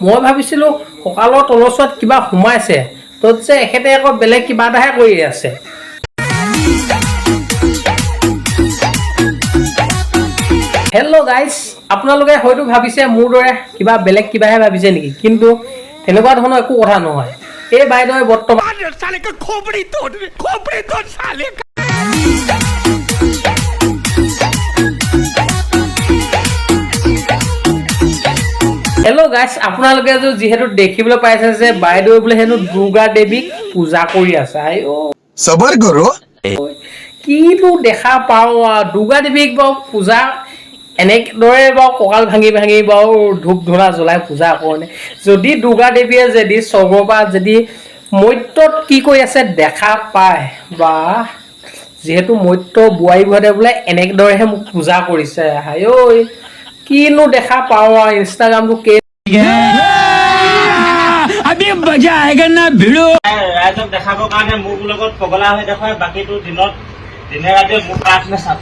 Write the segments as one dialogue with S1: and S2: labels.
S1: মই ভাবিছিলোঁ কঁকালৰ তলচোৱাত কিবা সোমাইছে তত যে এখেতে আকৌ বেলেগ কিবা এটাহে কৰি আছে। হেল্ল' গাইজ, আপোনালোকে হয়তো ভাবিছে মোৰ দৰে কিবা বেলেগ কিবাহে ভাবিছে নেকি, কিন্তু তেনেকুৱা ধৰণৰ একো কথা নহয়। এই বাইদেৱে বৰ্তমান হেল্ল' গাইজ, আপোনালোকে যিহেতু দেখিবলৈ পাইছে যে বাইদেৱে বোলে হেনো দুৰ্গা দেৱীক পূজা কৰি আছে।
S2: সবৰ কৰো
S1: কিনো দেখা পাওঁ দুৰ্গা দেৱীক বাৰু পূজা এনেদৰে বাৰু কঁকাল ভাঙি ভাঙি বাৰু ধূপ ধূনা জ্বলাই পূজা কৰে। যদি দুৰ্গা দেৱীয়ে যদি স্বৰ্গৰ পৰা যদি মৰ্ত্যত কি কৰি আছে দেখা পায়, বা যিহেতু মৰ্ত্য বোৱাৰীহঁতে বোলে এনেদৰেহে মোক পূজা কৰিছে। হাই ঐ কিনো দেখা পাওঁ আৰু ইনষ্টাগ্ৰামটো
S3: ৰাইজক দেখাবৰ কাৰণে মোৰ লগত পগলা হৈ দেখুৱাই, বাকীটো দিনে ৰাতিয়ে মোক পাঠ নাচাব।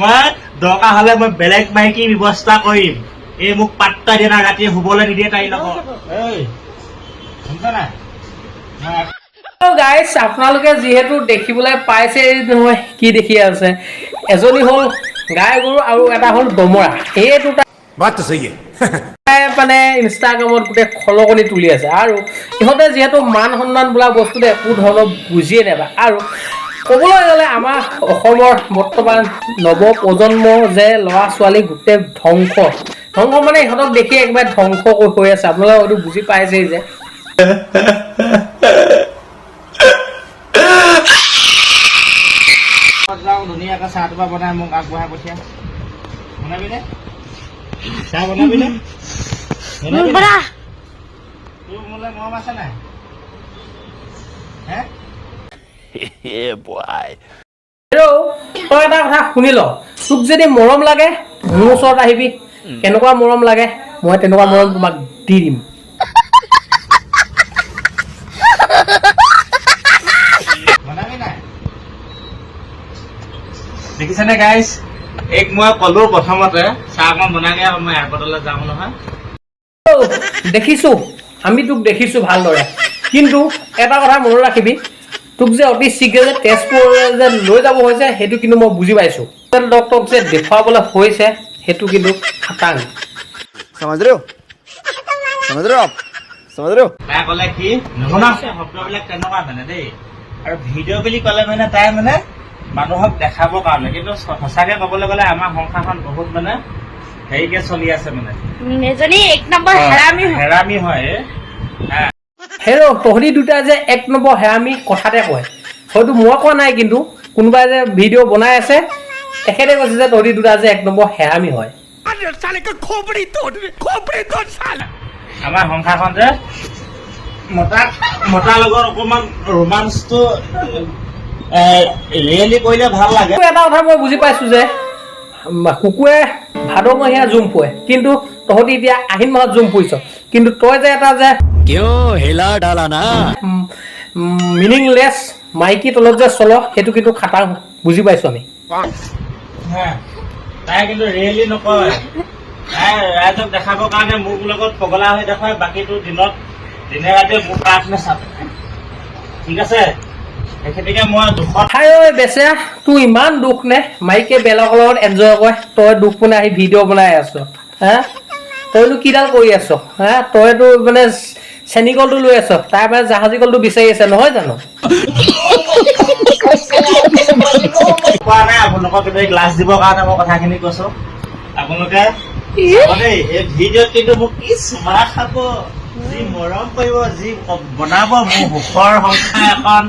S3: মই দৰকাৰ হলে মই বেলেগ মাইকী ব্যৱস্থা কৰিম। এই মোক পাত্তা দিয়ে না, ৰাতিয়ে শুবলৈ নিদিয়ে তাইৰ লগত। শুনিছা নাই?
S1: গাইজ, আপোনালোকে যিহেতু দেখিবলৈ পাইছে নহয়, কি দেখি আছে, এজনী হ'ল গাই গৰু আৰু এটা হ'ল দমৰা। এই দুটা মানে ইনষ্টাগ্ৰামত গোটেই খলকনি তুলি আছে, আৰু ইহঁতে যিহেতু মান সন্মান বোলা বস্তুটো একো ধৰণৰ বুজিয়ে নাপায়। আৰু ক'বলৈ গ'লে আমাৰ অসমৰ বৰ্তমান নৱপ্ৰজন্ম যে ল'ৰা ছোৱালী গোটেই ধ্বংস মানে ইহঁতক দেখি একেবাৰে ধ্বংস হৈ আছে। আপোনালোকে হয়তো বুজি পাইছেই যে
S3: ধুনীয়াকৈ চাহ টোপা বনাই মোক আগবঢ়াই পঠিয়া। বনাবিনে চাহ? বনাবিনে? তোৰ মোলৈ মৰম আছে নাই?
S1: তই এটা কথা শুনি ল, তোক যদি মৰম লাগে মোৰ ওচৰত আহিবি, কেনেকুৱা মৰম লাগে মই তেনেকুৱা মৰম তোমাক দি দিম।
S3: দেখিছেনে গাইজ, এক মই কলো প্ৰথমতে চাহ অকণ বনাগে মই এয়াৰপৰ্টলৈ যাওঁ নহয়।
S1: দেখিছো, আমি তোক দেখিছো ভালদৰে, কিন্তু এটা কথা মনত ৰাখিবি, তোক যে অতি শীঘ্ৰে যে তেজপুৰলৈ যে লৈ যাব হৈছে সেইটো কিন্তু মই বুজি পাইছো। ডক্টৰক যে দেখুৱাবলৈ হৈছে সেইটো কিন্তু খাটাং।
S3: তাই ক'লে কি শব্দবিলাক তেনেকুৱা মানে দেই, আৰু ভিডিঅ' বুলি ক'লে মানে তাই মানে মানুহক দেখাবৰ কাৰণে, কিন্তু সঁচাকে ক'বলৈ গ'লে আমাৰ সংসাৰখন বহুত মানে হেৰিকে চলি আছে মানে।
S4: এজনী এক নম্বৰ
S3: হেৰামি হয়।
S1: হেৰৌ তহঁতি দুটা যে এক নম্বৰ হেৰামি কথাতে কয়, হয়তো মই কোৱা নাই, কিন্তু কোনোবাই যে ভিডিঅ' বনাই আছে তেখেতে কৈছে যে তহঁতি দুটা যে এক নম্বৰ হেৰামি হয়।
S3: আমাৰ সংসাৰখন যে মতাৰ লগত অকণমান ৰোমাঞ্চটো ৰিয়েলি কৰিলে ভাল লাগে।
S1: এটা কথা মই বুজি পাইছো যে কুকুৰে ভাদমহীয়া জুম পোৱে, কিন্তু তহঁতি এতিয়া আহিন মাহত জুম পুৰিছ। কিন্তু তই যে এটা যে মিনিংলেছ মাইকী তলত যে চল, সেইটো কিন্তু খাটাং, বুজি পাইছো আমি।
S3: তাই কিন্তু ৰিয়েলি নকয়, তাই ৰাইজক দেখাবৰ কাৰণে মোৰ লগত পগলা হৈ দেখুৱাই, বাকীটো দিনে ৰাতিয়ে মোক পাঠ নাচাব। ঠিক আছে, সেইখিনিকে মই দুখত
S1: বেচেৰা, তোৰ ইমান দুখ নে মাইকে বেলেগৰ লগত এনজয় কৰে, তই দুখ পোনে আহি ভিডিঅ' বনাই আছ। তইনো কিডাল কৰি আছ? তইতো মানে চেনী কলটো লৈ আছ, তাই মানে জাহাজী কলটো বিচাৰি আছে, নহয় জানো?
S3: কোৱা নাই আপোনালোকক গ্লাছ দিবৰ কাৰণে মই কথাখিনি কৈছো। আপোনালোকে দেই এই ভিডিঅ'ত কিন্তু মোক কি চুমা খাব, যি মৰম কৰিব, যি বনাব, মোৰ সুখৰ সংসাৰ এখন,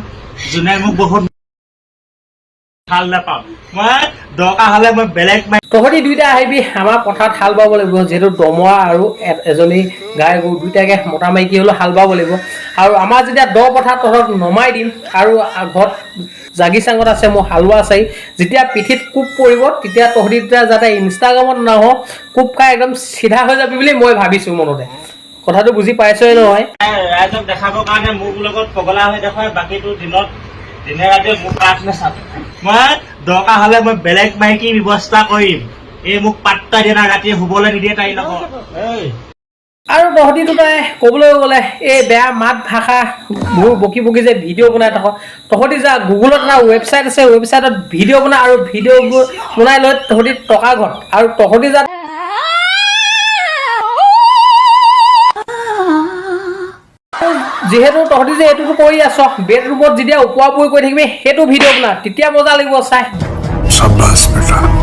S3: যোনে মোক বহুত ভাল নাপাওঁ। মই দৰকাৰ হলে মই বেলেগ
S1: তহঁতি দুইটা আহিবি আমাৰ পথাৰত হাল বাব লাগিব, যিহেতু দমৰা আৰু এজনী গাই গৰু দুইটাকে মতা মাইকী হ'লেও হাল বাব লাগিব। আৰু আমাৰ যেতিয়া দ পথাৰত তহঁতক নমাই দিম, আৰু ঘৰত জাগি চাঙত আছে মোৰ হালোৱা আছেই, যেতিয়া পিঠিত কোব পৰিব তেতিয়া তহঁতি দুটা যাতে ইনষ্টাগ্ৰামত নাহ, কোব খাই একদম চিধা হৈ যাবি বুলি মই ভাবিছো মনতে। কথাটো বুজি পাইছই নহয়?
S3: ৰাইজক দেখাবৰ কাৰণে মোৰ লগত পগলা হৈ দেখুৱাই, বাকীটো দিনে ৰাতিয়ে মোক পাঠ নাচাব। মই দৰকাৰ হলে মই বেলেগ মাইকী ব্যৱস্থা কৰিম। এই মোক পাত্তা দিয়ে না, ৰাতিয়ে শুবলৈ নিদিয়ে তাইৰ লগত।
S1: আৰু তহঁতিতো তই ক'বলৈ গ'লে এই বেয়া মাত ভাষা মোৰ বকি বকি যে ভিডিঅ' বনাই থাক তহঁতি যা গুগলত এটা ৱেবছাইট আছে ৱেবছাইটত ভিডিঅ' বনাই আৰু ভিডিঅ'বোৰ বনাই লৈ তহঁতি টকা ঘট আৰু তহঁতি যা যিহেতু তহঁতি যে এইটোতো কৰি আছ বেডৰুমত যেতিয়া ওপৰা ওপৰি কৰি থাকিবি সেইটো ভিডিঅ' বনা তেতিয়া মজা লাগিব চাই
S2: शाबाश बेटा